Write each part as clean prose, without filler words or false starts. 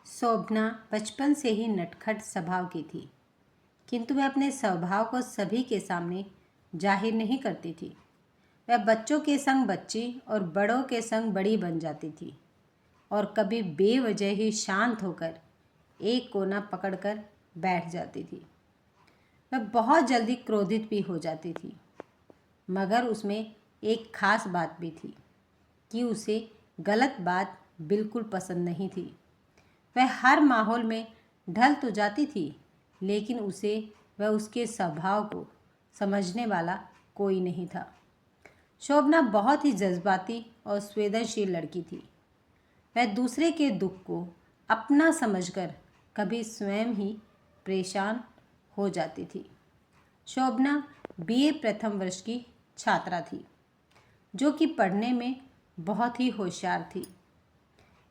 शोभना बचपन से ही नटखट स्वभाव की थी, किंतु वह अपने स्वभाव को सभी के सामने जाहिर नहीं करती थी। वह बच्चों के संग बच्ची और बड़ों के संग बड़ी बन जाती थी और कभी बेवजह ही शांत होकर एक कोना पकड़कर बैठ जाती थी। वह बहुत जल्दी क्रोधित भी हो जाती थी, मगर उसमें एक खास बात भी थी कि उसे गलत बात बिल्कुल पसंद नहीं थी। वह हर माहौल में ढल तो जाती थी, लेकिन वह उसके स्वभाव को समझने वाला कोई नहीं था। शोभना बहुत ही जज्बाती और संवेदनशील लड़की थी। वह दूसरे के दुख को अपना समझकर कभी स्वयं ही परेशान हो जाती थी। शोभना बीए प्रथम वर्ष की छात्रा थी, जो कि पढ़ने में बहुत ही होशियार थी।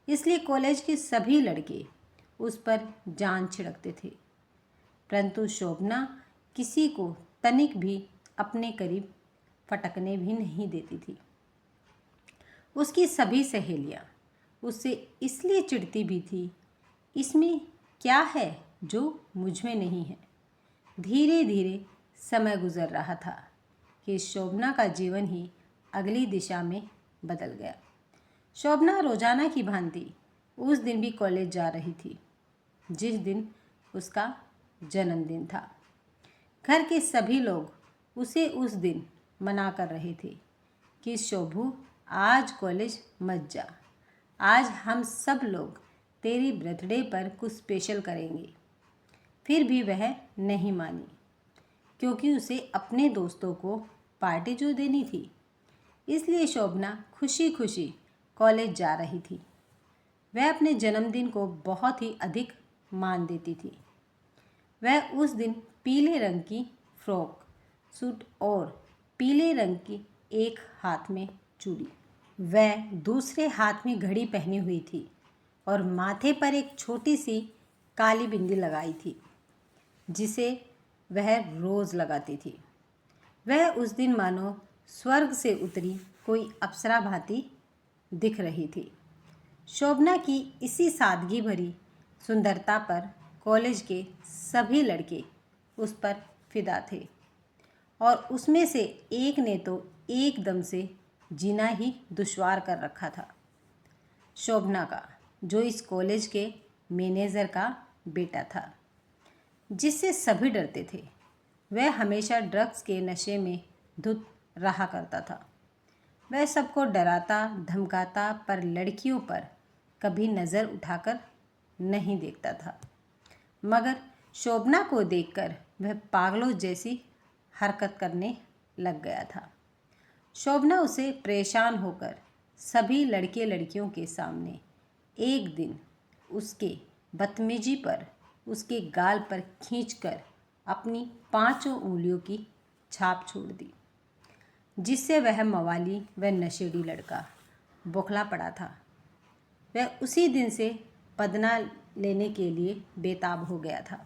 इसलिए कॉलेज के सभी लड़के उस पर जान छिड़कते थे, परंतु शोभना किसी को तनिक भी अपने करीब फटकने भी नहीं देती थी। उसकी सभी सहेलियां उससे इसलिए चिढ़ती भी थी, इसमें क्या है जो मुझ में नहीं है। धीरे धीरे समय गुजर रहा था कि शोभना का जीवन ही अगली दिशा में बदल गया। शोभना रोजाना की भांति उस दिन भी कॉलेज जा रही थी, जिस दिन उसका जन्मदिन था। घर के सभी लोग उसे उस दिन मना कर रहे थे कि शोभू, आज कॉलेज मत जा, आज हम सब लोग तेरी बर्थडे पर कुछ स्पेशल करेंगे। फिर भी वह नहीं मानी, क्योंकि उसे अपने दोस्तों को पार्टी जो देनी थी। इसलिए शोभना खुशी खुशी कॉलेज जा रही थी। वह अपने जन्मदिन को बहुत ही अधिक मान देती थी। वह उस दिन पीले रंग की फ्रॉक सूट और पीले रंग की एक हाथ में चूड़ी, वह दूसरे हाथ में घड़ी पहनी हुई थी और माथे पर एक छोटी सी काली बिंदी लगाई थी, जिसे वह रोज़ लगाती थी। वह उस दिन मानो स्वर्ग से उतरी कोई अप्सरा भांति दिख रही थी। शोभना की इसी सादगी भरी सुंदरता पर कॉलेज के सभी लड़के उस पर फिदा थे और उसमें से एक ने तो एकदम से जीना ही दुश्वार कर रखा था। शोभना का, जो इस कॉलेज के मैनेजर का बेटा था, जिससे सभी डरते थे। वह हमेशा ड्रग्स के नशे में धुत रहा करता था। वह सबको डराता धमकाता, पर लड़कियों पर कभी नज़र उठाकर नहीं देखता था। मगर शोभना को देखकर वह पागलों जैसी हरकत करने लग गया था। शोभना उसे परेशान होकर सभी लड़के लड़कियों के सामने एक दिन उसके बदतमीजी पर उसके गाल पर खींचकर अपनी 5 उंगलियों की छाप छोड़ दी, जिससे वह मवाली व नशेड़ी लड़का बौखला पड़ा था। वह उसी दिन से बदला लेने के लिए बेताब हो गया था।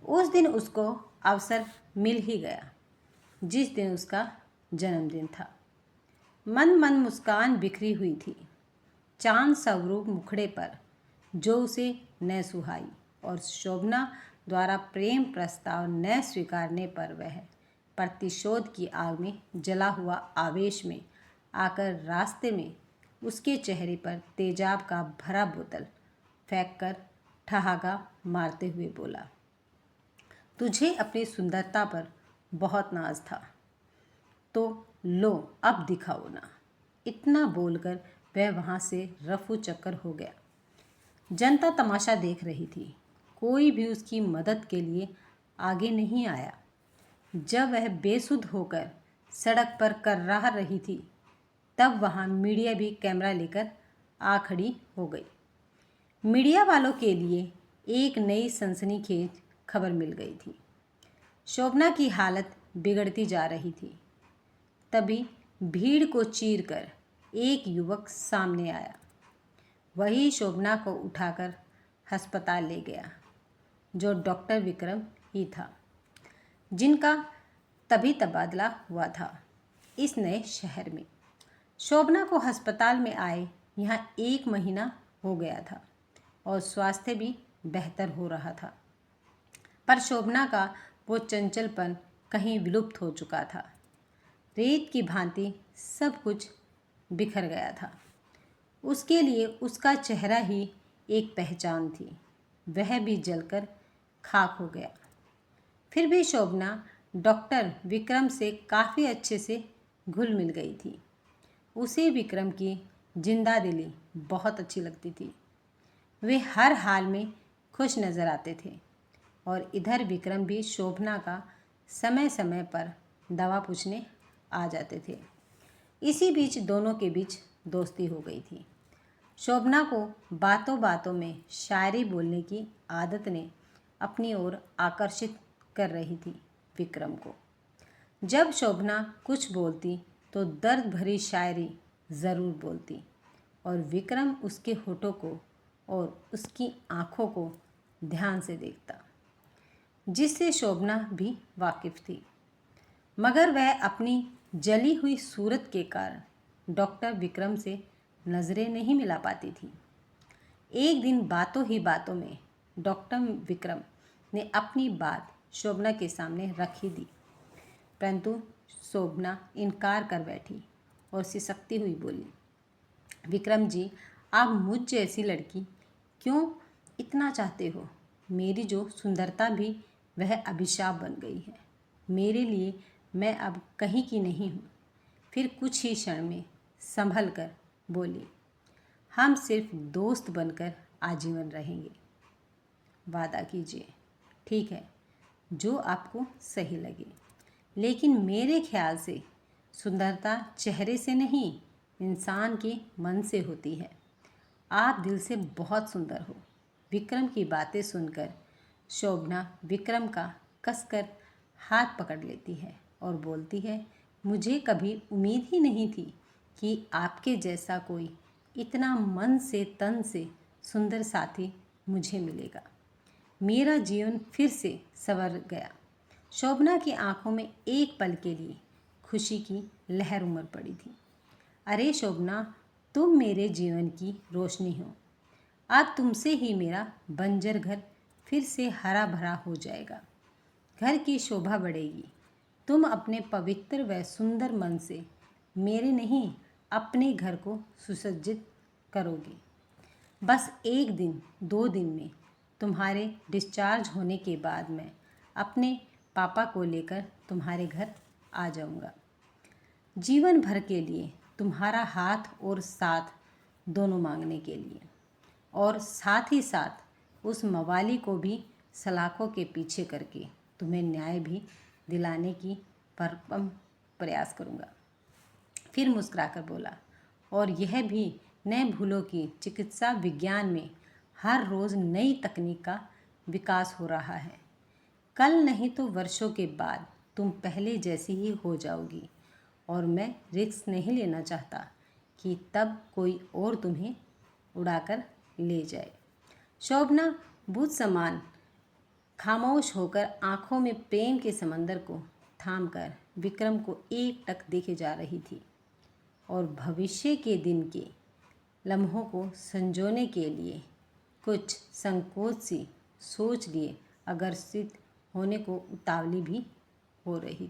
उस दिन उसको अवसर मिल ही गया, जिस दिन उसका जन्मदिन था। मन मन मुस्कान बिखरी हुई थी चांद स्वरूप मुखड़े पर, जो उसे न सुहाई, और शोभना द्वारा प्रेम प्रस्ताव न स्वीकारने पर वह प्रतिशोध की आग में जला हुआ आवेश में आकर रास्ते में उसके चेहरे पर तेजाब का भरा बोतल फेंककर ठहाका मारते हुए बोला, तुझे अपनी सुंदरता पर बहुत नाज था, तो लो अब दिखाओ ना। इतना बोलकर वह वहाँ से रफू चक्कर हो गया। जनता तमाशा देख रही थी, कोई भी उसकी मदद के लिए आगे नहीं आया। जब वह बेसुध होकर सड़क पर कर्राह रही थी, तब वहाँ मीडिया भी कैमरा लेकर आ खड़ी हो गई। मीडिया वालों के लिए एक नई सनसनीखेज खबर मिल गई थी। शोभना की हालत बिगड़ती जा रही थी। तभी भीड़ को चीरकर एक युवक सामने आया। वही शोभना को उठाकर अस्पताल ले गया, जो डॉक्टर विक्रम ही था, जिनका तभी तबादला हुआ था इस नए शहर में। शोभना को अस्पताल में आए यहाँ 1 महीना हो गया था और स्वास्थ्य भी बेहतर हो रहा था। पर शोभना का वो चंचलपन कहीं विलुप्त हो चुका था। रेत की भांति सब कुछ बिखर गया था। उसके लिए उसका चेहरा ही एक पहचान थी, वह भी जलकर खाक हो गया। फिर भी शोभना डॉक्टर विक्रम से काफ़ी अच्छे से घुल मिल गई थी। उसे विक्रम की जिंदा दिली बहुत अच्छी लगती थी। वे हर हाल में खुश नज़र आते थे और इधर विक्रम भी शोभना का समय समय पर दवा पूछने आ जाते थे। इसी बीच दोनों के बीच दोस्ती हो गई थी। शोभना को बातों बातों में शायरी बोलने की आदत ने अपनी ओर आकर्षित कर रही थी विक्रम को। जब शोभना कुछ बोलती तो दर्द भरी शायरी ज़रूर बोलती और विक्रम उसके होठों को और उसकी आँखों को ध्यान से देखता, जिससे शोभना भी वाकिफ़ थी। मगर वह अपनी जली हुई सूरत के कारण डॉक्टर विक्रम से नज़रें नहीं मिला पाती थी। एक दिन बातों ही बातों में डॉक्टर विक्रम ने अपनी बात शोभना के सामने रख ही दी, परंतु शोभना इनकार कर बैठी और सिसकती हुई बोली, विक्रम जी, आप मुझ जैसी लड़की क्यों इतना चाहते हो? मेरी जो सुंदरता भी वह अभिशाप बन गई है मेरे लिए। मैं अब कहीं की नहीं हूँ। फिर कुछ ही क्षण में संभल कर बोली, हम सिर्फ दोस्त बनकर आजीवन रहेंगे। वादा कीजिए। ठीक है, जो आपको सही लगे, लेकिन मेरे ख्याल से सुंदरता चेहरे से नहीं, इंसान के मन से होती है। आप दिल से बहुत सुंदर हो। विक्रम की बातें सुनकर शोभना विक्रम का कसकर हाथ पकड़ लेती है और बोलती है, मुझे कभी उम्मीद ही नहीं थी कि आपके जैसा कोई इतना मन से तन से सुंदर साथी मुझे मिलेगा। मेरा जीवन फिर से संवर गया। शोभना की आंखों में एक पल के लिए खुशी की लहर उमड़ पड़ी थी। अरे शोभना, तुम मेरे जीवन की रोशनी हो। आज तुमसे ही मेरा बंजर घर फिर से हरा भरा हो जाएगा। घर की शोभा बढ़ेगी। तुम अपने पवित्र व सुंदर मन से मेरे नहीं, अपने घर को सुसज्जित करोगी। बस एक दिन 2 दिन में तुम्हारे डिस्चार्ज होने के बाद मैं अपने पापा को लेकर तुम्हारे घर आ जाऊंगा। जीवन भर के लिए तुम्हारा हाथ और साथ दोनों मांगने के लिए, और साथ ही साथ उस मवाली को भी सलाखों के पीछे करके तुम्हें न्याय भी दिलाने की भरपूर प्रयास करूंगा। फिर मुस्कुराकर बोला, और यह भी न भूलो कि चिकित्सा विज्ञान में हर रोज़ नई तकनीक का विकास हो रहा है। कल नहीं तो वर्षों के बाद तुम पहले जैसी ही हो जाओगी, और मैं रिस्क नहीं लेना चाहता कि तब कोई और तुम्हें उड़ाकर ले जाए। शोभना बुद्ध समान खामोश होकर आंखों में प्रेम के समंदर को थामकर विक्रम को एकटक देखे जा रही थी और भविष्य के दिन के लम्हों को संजोने के लिए कुछ संकोच सी सोच लिए अग्रसित होने को उतावली भी हो रही थी।